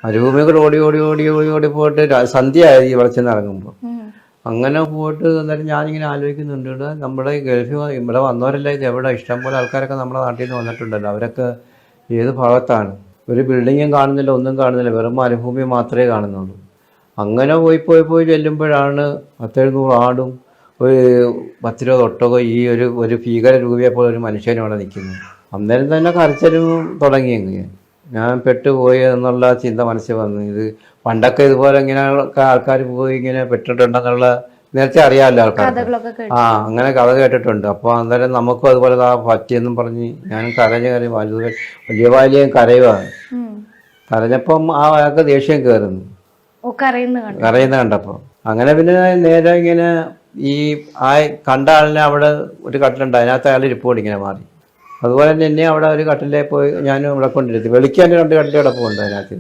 മരുഭൂമി കൂടെ ഓടി ഓടി ഓടി ഓടി ഓടി പോയിട്ട് സന്ധ്യയായി ഇവിടെ ചെന്ന് ഇറങ്ങുമ്പോൾ. അങ്ങനെ പോയിട്ട് എന്നിട്ട് ഞാനിങ്ങനെ ആലോചിക്കുന്നുണ്ട്, ഇവിടെ നമ്മുടെ ഗൾഫിൽ ഇവിടെ വന്നവരല്ല ഇത് എവിടെ ഇഷ്ടംപോലെ ആൾക്കാരൊക്കെ നമ്മുടെ നാട്ടിൽ നിന്ന് വന്നിട്ടുണ്ടല്ലോ. അവരൊക്കെ ഏത് ഭാഗത്താണ്? ഒരു ബിൽഡിങ്ങും കാണുന്നില്ല, ഒന്നും കാണുന്നില്ല, വെറും മരുഭൂമി മാത്രമേ കാണുന്നുള്ളൂ. അങ്ങനെ പോയി പോയി പോയി ചെല്ലുമ്പോഴാണ് 10-700 ആടും ഒരു 10-20 ഒട്ടകവും ഈ ഒരു ഭീകര രൂപയെ പോലെ ഒരു മനുഷ്യനും അവിടെ നിൽക്കുന്നു. അന്നേരം തന്നെ കരച്ചിലും തുടങ്ങി. ഞാൻ പെട്ടുപോയി എന്നുള്ള ചിന്ത മനസ്സിൽ വന്നു. ഇത് പണ്ടൊക്കെ ഇതുപോലെ ഇങ്ങനെ ആൾക്കാർ പോയി ഇങ്ങനെ പെട്ടിട്ടുണ്ടെന്നുള്ള നേരത്തെ അറിയാമല്ലോ ആൾക്കാർ. അങ്ങനെ കഥ കേട്ടിട്ടുണ്ട്. അപ്പോൾ അന്നേരം നമുക്കും അതുപോലെ പറ്റിയെന്നും പറഞ്ഞ് ഞാൻ കരഞ്ഞ് വലിയ വലിയ കരയുവാണ്. കരഞ്ഞപ്പം അയാൾക്ക് ദേഷ്യം കയറുന്നു, കരയുന്ന കണ്ടപ്പോൾ. അങ്ങനെ പിന്നെ നേരെ ഇങ്ങനെ ഈ കണ്ട ആളിനെ അവിടെ ഒരു കട്ടിലുണ്ട്, അതിനകത്ത് അയാൾ ഇരിപ്പുണ്ട് ഇങ്ങനെ മാറി. അതുപോലെ തന്നെ എന്നെ അവിടെ ഒരു കട്ടിലേ പോയി ഞാനും ഇവിടെ കൊണ്ടിരുത്തി. വെളിക്കാൻ 2 കട്ടിൽ കിടപ്പുണ്ട് അതിനകത്ത്.